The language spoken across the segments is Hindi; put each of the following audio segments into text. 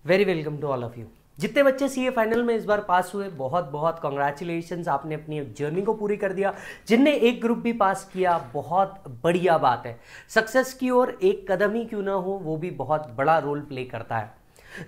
Very welcome to all of you. जितने बच्चे सीए फाइनल में इस बार पास हुए, बहुत बहुत कॉन्ग्रेचुलेशंस, आपने अपनी जर्नी को पूरी कर दिया। जिनने एक ग्रुप भी पास किया, बहुत बढ़िया बात है। सक्सेस की ओर एक कदम ही क्यों ना हो, वो भी बहुत बड़ा रोल प्ले करता है।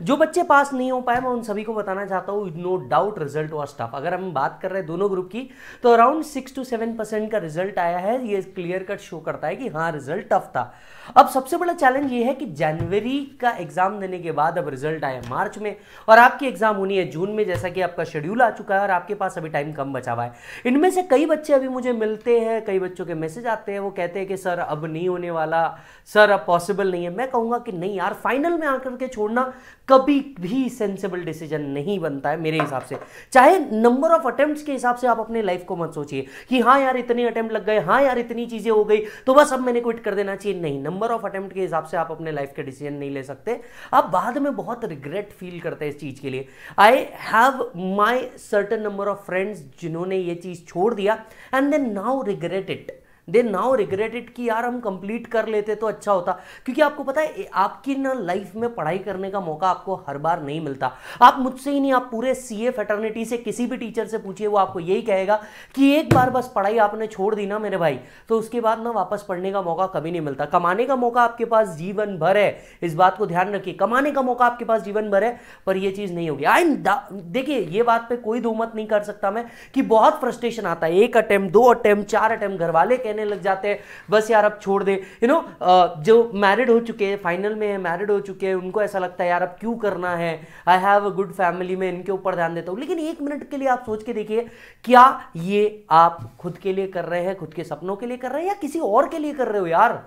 जो बच्चे पास नहीं हो पाए, मैं उन सभी को बताना चाहता हूँ, no doubt result was tough. अगर हम बात कर रहे हैं दोनों ग्रुप की, तो अराउंड 6 to 7% का रिजल्ट आया है। ये क्लियर कट शो करता है कि हाँ, रिजल्ट टफ था। अब सबसे बड़ा चैलेंज ये है कि जनवरी का एग्जाम देने के बाद अब रिजल्ट आया मार्च में, और आपकी एग्जाम होनी है जून में, जैसा कि आपका शेड्यूल आ चुका है और आपके पास अभी टाइम कम बचा हुआ है। इनमें से कई बच्चे अभी मुझे मिलते हैं, कई बच्चों के मैसेज आते हैं, वो कहते हैं कि सर अब नहीं होने वाला, सर अब पॉसिबल नहीं है। मैं कहूंगा कि नहीं यार, फाइनल में आकर के छोड़ना कभी भी सेंसिबल डिसीजन नहीं बनता है मेरे हिसाब से। चाहे नंबर ऑफ अटेम्प्ट्स के हिसाब से आप अपने लाइफ को मत सोचिए कि हाँ यार इतने अटेम्प्ट लग गए, हाँ यार इतनी चीजें हो गई तो बस अब मैंने क्विट कर देना चाहिए। नहीं, नंबर ऑफ अटेम्प्ट के हिसाब से आप अपने लाइफ के डिसीजन नहीं ले सकते। आप बाद में बहुत रिग्रेट फील करते हैं इस चीज के लिए। I have my certain number of friends जिन्होंने ये चीज छोड़ दिया and then now regret it. They now regret it कि यार हम कंप्लीट कर लेते तो अच्छा होता। क्योंकि आपको पता है, आपकी ना लाइफ में पढ़ाई करने का मौका आपको हर बार नहीं मिलता। आप मुझसे ही नहीं, आप पूरे सीए फैटर्निटी से किसी भी टीचर से पूछिए, वो आपको यही कहेगा कि एक बार बस पढ़ाई आपने छोड़ दी ना मेरे भाई, तो उसके बाद ना वापस पढ़ने का मौका कभी नहीं मिलता। कमाने का मौका आपके पास जीवन भर है, इस बात को ध्यान रखिए। कमाने का मौका आपके पास जीवन भर है, पर यह चीज नहीं होगी। देखिए, ये बात पे कोई दो मत नहीं कर सकता मैं कि बहुत फ्रस्ट्रेशन आता है। एक अटेम्प्ट, 2 अटेम्प्ट, 4 अटेम्प्ट, घर वाले कहने लग जाते हैं बस यार अब छोड़ दे। जो मैरिड हो चुके हैं, फाइनल में मैरिड हो चुके हैं, उनको ऐसा लगता है यार अब क्यों करना है, I have a good family, में इनके ऊपर ध्यान देता हूं। लेकिन एक मिनट के लिए आप सोच के देखिए, क्या ये आप खुद के लिए कर रहे हैं, खुद के सपनों के लिए कर रहे हैं, या किसी और के लिए कर रहे हो? यार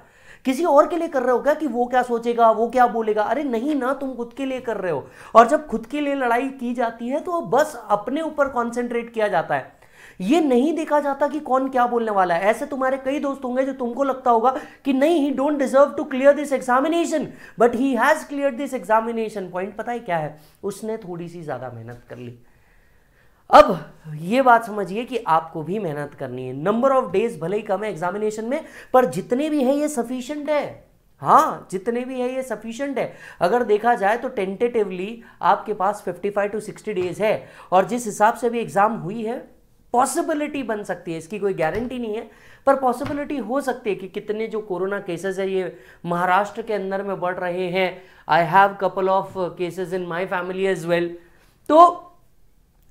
किसी और के लिए कर रहे हो क्या कि वो क्या सोचेगा, वो क्या बोलेगा? अरे नहीं ना, तुम खुद के लिए कर रहे हो। और जब खुद के लिए लड़ाई की जाती है तो बस अपने ऊपर कॉन्सेंट्रेट किया जाता है, ये नहीं देखा जाता कि कौन क्या बोलने वाला है। ऐसे तुम्हारे कई दोस्त होंगे जो तुमको लगता होगा कि नहीं, he don't deserve to clear this examination, but he has clear this examination. Point पता है क्या है? उसने थोड़ी सी ज्यादा मेहनत कर ली। अब ये बात समझिए कि आपको भी मेहनत करनी है। नंबर ऑफ डेज भले ही कम है एग्जामिनेशन में, पर जितने भी है ये सफिशिएंट है। हाँ, जितने भी है ये सफिशिएंट है। अगर देखा जाए तो टेंटेटिवली आपके पास 55 to 60 डेज है, और जिस हिसाब से भी एग्जाम हुई है, पॉसिबिलिटी बन सकती है, इसकी कोई गारंटी नहीं है, पर पॉसिबिलिटी हो सकती है कि कितने जो कोरोना केसेस है ये महाराष्ट्र के अंदर में बढ़ रहे हैं। I have couple of cases in my family as well. तो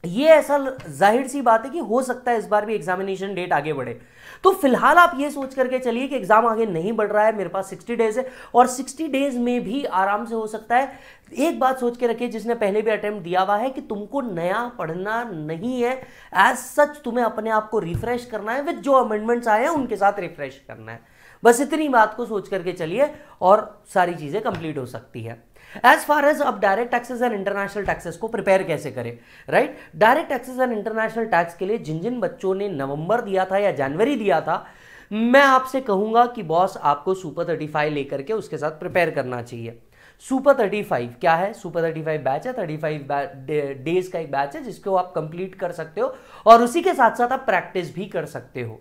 ये ऐसा जाहिर सी बात है कि हो सकता है इस बार भी एग्जामिनेशन डेट आगे बढ़े। तो फिलहाल आप ये सोच करके चलिए कि एग्जाम आगे नहीं बढ़ रहा है, मेरे पास 60 डेज है, और 60 डेज में भी आराम से हो सकता है। एक बात सोच के रखिए, जिसने पहले भी अटेम्प्ट दिया हुआ है, कि तुमको नया पढ़ना नहीं है एज सच, तुम्हें अपने आप को रिफ्रेश करना है, विद जो अमेंडमेंट्स आए हैं उनके साथ रिफ्रेश करना है। बस इतनी बात को सोच करके चलिए और सारी चीजें कंप्लीट हो सकती है। एज फार एज अब direct taxes and international taxes को प्रिपेयर कैसे करें, right? Direct taxes and international tax के लिए जिन जिन बच्चों ने नवंबर दिया था या जनवरी दिया था, मैं आपसे कहूंगा कि बॉस आपको सुपर 35 लेकर के उसके साथ प्रिपेयर करना चाहिए। सुपर 35 क्या है? सुपर 35 बैच है, 35 डेज का एक बैच है जिसको आप कंप्लीट कर सकते हो, और उसी के साथ साथ आप प्रैक्टिस भी कर सकते हो।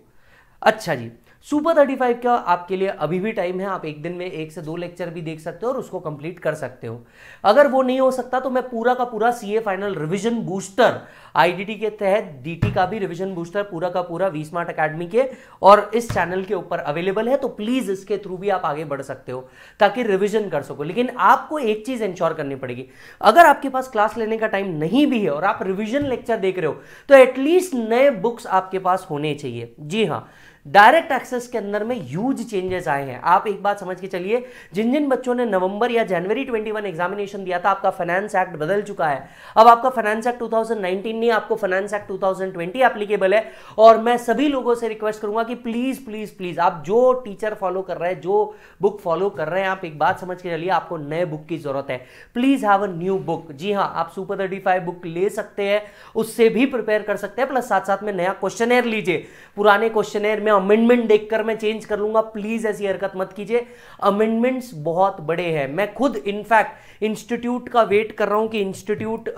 अच्छा जी, सुपर 35 का आपके लिए अभी भी टाइम है। आप एक दिन में 1 से 2 लेक्चर भी देख सकते हो और उसको कंप्लीट कर सकते हो। अगर वो नहीं हो सकता तो मैं पूरा का पूरा CA final revision booster, IDT के तहत डीटी का भी रिवीजन बूस्टर पूरा का पूरा वी स्मार्ट अकेडमी के और इस चैनल के ऊपर अवेलेबल है। तो प्लीज इसके थ्रू भी आप आगे बढ़ सकते हो ताकि रिवीजन कर सको। लेकिन आपको एक चीज इंश्योर करनी पड़ेगी, अगर आपके पास क्लास लेने का टाइम नहीं भी है और आप रिवीजन लेक्चर देख रहे हो, तो एटलीस्ट नए बुक्स आपके पास होने चाहिए। जी हाँ, डायरेक्ट एक्सेस के अंदर में ह्यूज चेंजेस आए हैं। आप एक बात समझ के चलिए, जिन जिन बच्चों ने नवंबर या जनवरी 21 एग्जामिनेशन दिया था, आपका फाइनेंस एक्ट बदल चुका है। अब आपका फाइनेंस एक्ट 2019 नहीं, आपको फाइनेंस एक्ट 2020 एप्लीकेबल है। और मैं सभी लोगों से रिक्वेस्ट करूंगा कि प्लीज प्लीज प्लीज, आप जो टीचर फॉलो कर रहे हैं, जो बुक फॉलो कर रहे हैं, आप एक बात समझ के चलिए, आपको नए बुक की जरूरत है। Please have a new book. जी हाँ, आप सुपर 35 बुक ले सकते हैं, उससे भी प्रिपेयर कर सकते हैं, प्लस साथ साथ में नया क्वेश्चनर लीजिए। पुराने क्वेश्चनर में अमेंडमेंट देखकर मैं चेंज कर लूंगा, प्लीज ऐसी हरकत मत कीजिए। अमेंडमेंट्स बहुत बड़े हैं। मैं खुद इनफैक्ट इंस्टीट्यूट का वेट कर रहा हूं कि institute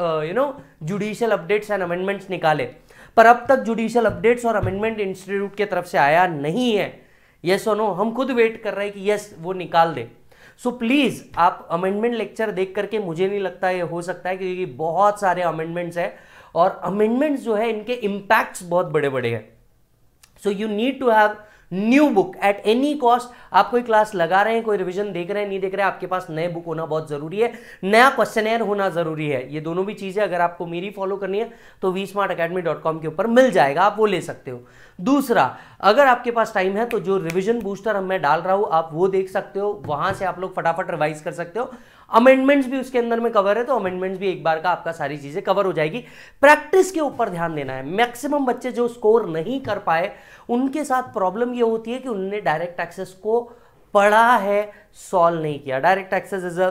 judicial updates and amendments निकाले, पर अब तक जुडिशियल अपडेट्स और अमेंडमेंट इंस्टीट्यूट की तरफ से आया नहीं है। यस और नो, हम खुद वेट कर रहे हैं कि यस वो निकाल दे। सो प्लीज आप अमेंडमेंट लेक्चर देख करके, मुझे नहीं लगता ये हो सकता है, क्योंकि बहुत सारे अमेंडमेंट्स है और अमेंडमेंट्स जो है इनके इंपैक्ट्स बहुत बड़े बड़े हैं। So you need to have new book at any cost. आप कोई क्लास लगा रहे हैं, कोई रिवीजन देख रहे हैं, नहीं देख रहे हैं, आपके पास नए बुक होना बहुत जरूरी है, नया क्वेश्चनर होना जरूरी है। ये दोनों भी चीजें अगर आपको मेरी फॉलो करनी है तो vsmartacademy.com के ऊपर मिल जाएगा, आप वो ले सकते हो। दूसरा, अगर आपके पास टाइम है तो जो रिवीजन बूस्टर मैं डाल रहा हूं आप वो देख सकते हो, वहां से आप लोग फटाफट रिवाइज कर सकते हो। अमेंडमेंट्स भी उसके अंदर में कवर है, तो अमेंडमेंट्स भी एक बार का आपका सारी चीजें कवर हो जाएगी। प्रैक्टिस के ऊपर ध्यान देना है। मैक्सिमम बच्चे जो स्कोर नहीं कर पाए उनके साथ प्रॉब्लम ये होती है कि उन्होंने डायरेक्ट एक्सेस को पढ़ा है, सॉल्व नहीं किया। Direct access is a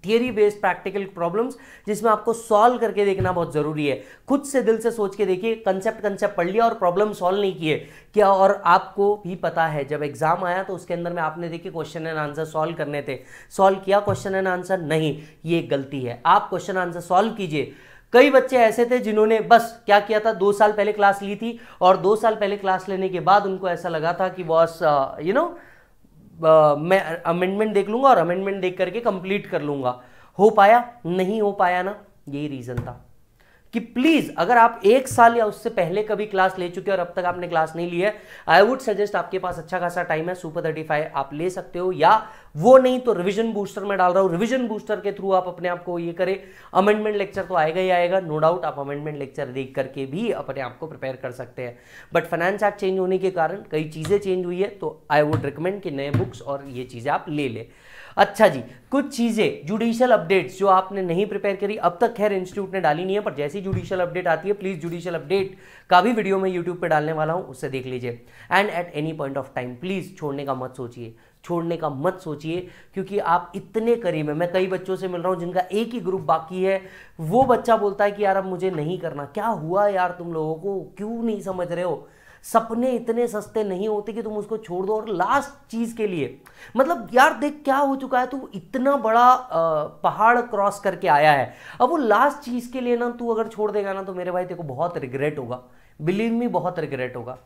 theory based practical problems जिसमें आपको सॉल्व करके देखना बहुत जरूरी है। खुद से दिल से सोच के देखिए, कंसेप्ट पढ़ लिया और प्रॉब्लम सॉल्व नहीं किए क्या, और आपको भी पता है जब एग्जाम आया तो उसके अंदर में आपने देखिए क्वेश्चन एंड आंसर सॉल्व करने थे, सॉल्व किया क्वेश्चन एंड आंसर नहीं, ये गलती है। आप क्वेश्चन आंसर सॉल्व कीजिए। कई बच्चे ऐसे थे जिन्होंने बस क्या किया था, 2 साल पहले क्लास ली थी और 2 साल पहले क्लास लेने के बाद उनको ऐसा लगा था कि बॉस मैं अमेंडमेंट देख लूंगा और अमेंडमेंट देख करके कंप्लीट कर लूंगा। हो पाया? नहीं हो पाया ना, यही रीजन था कि प्लीज अगर आप 1 साल या उससे पहले कभी क्लास ले चुके और अब तक आपने क्लास नहीं ली है, आई वुड सजेस्ट, आपके पास अच्छा खासा टाइम है, सुपर 35 आप ले सकते हो, या वो नहीं तो रिवीजन बूस्टर में डाल रहा हूं, रिवीजन बूस्टर के थ्रू आप अपने आप को ये करें। अमेंडमेंट लेक्चर तो आएगा ही आएगा, नो डाउट, आप अमेंडमेंट लेक्चर देख करके भी अपने आप को प्रिपेयर कर सकते हैं। बट फाइनेंस एक्ट चेंज होने के कारण कई चीजें चेंज हुई है, तो आई वुड रिकमेंड कि नए बुक्स और ये चीजें आप ले ले। अच्छा जी, कुछ चीजें जुडिशियल अपडेट्स जो आपने नहीं प्रिपेयर करी अब तक, खैर इंस्टीट्यूट ने डाली नहीं है, पर जैसी जुडिशियल अपडेट आती है प्लीज जुडिशियल अपडेट का भी वीडियो मैं यूट्यूब पे डालने वाला हूं, उससे देख लीजिए। And at any point of time please छोड़ने का मत सोचिए, छोड़ने का मत सोचिए, क्योंकि आप इतने करीब हैं। मैं कई बच्चों से मिल रहा हूं जिनका एक ही ग्रुप बाकी है, वो बच्चा बोलता है कि यार अब मुझे नहीं करना। क्या हुआ यार तुम लोगों को, क्यों नहीं समझ रहे हो? सपने इतने सस्ते नहीं होते कि तुम उसको छोड़ दो और लास्ट चीज के लिए, मतलब यार देख क्या हो चुका है, तू इतना बड़ा पहाड़ क्रॉस करके आया है, अब वो लास्ट चीज के लिए ना तू अगर छोड़ देगा ना तो मेरे भाई तेरे को बहुत रिग्रेट होगा, बिलीव मी, बहुत रिग्रेट होगा।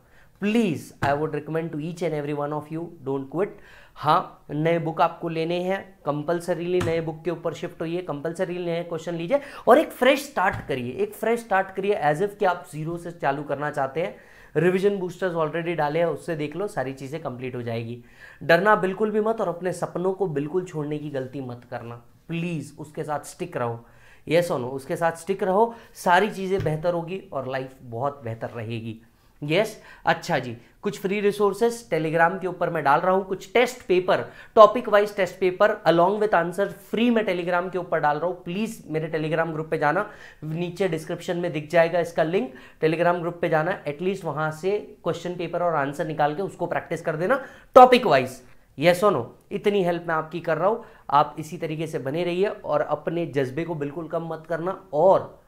Please I would recommend to each and every one of you, don't quit. हाँ, नए बुक आपको लेने हैं, कंपलसरीली नए बुक के ऊपर शिफ्ट होइए, कंपलसरीली नए क्वेश्चन लीजिए और एक फ्रेश स्टार्ट करिए, एक फ्रेश स्टार्ट करिए एज इफ कि आप जीरो से चालू करना चाहते हैं। रिवीजन बूस्टर्स ऑलरेडी डाले हैं, उससे देख लो, सारी चीजें कंप्लीट हो जाएगी। डरना बिल्कुल भी मत और अपने सपनों को बिल्कुल छोड़ने की गलती मत करना, प्लीज उसके साथ स्टिक रहो। यस और नो, उसके साथ स्टिक रहो, सारी चीजें बेहतर होगी और लाइफ बहुत बेहतर रहेगी। यस अच्छा जी, कुछ फ्री रिसोर्सेस टेलीग्राम के ऊपर मैं डाल रहा हूं, कुछ test paper, topic wise test paper along with answer free में टेलीग्राम के ऊपर डाल रहा हूं। प्लीज मेरे टेलीग्राम ग्रुप पे जाना, नीचे डिस्क्रिप्शन में दिख जाएगा इसका लिंक, टेलीग्राम ग्रुप पे जाना, एटलीस्ट वहां से क्वेश्चन पेपर और आंसर निकाल के उसको प्रैक्टिस कर देना टॉपिक वाइज। यस और नो, इतनी हेल्प मैं आपकी कर रहा हूं, आप इसी तरीके से बने रहिए और अपने जज्बे को बिल्कुल कम मत करना और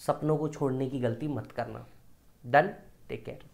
सपनों को छोड़ने की गलती मत करना। Done, take care.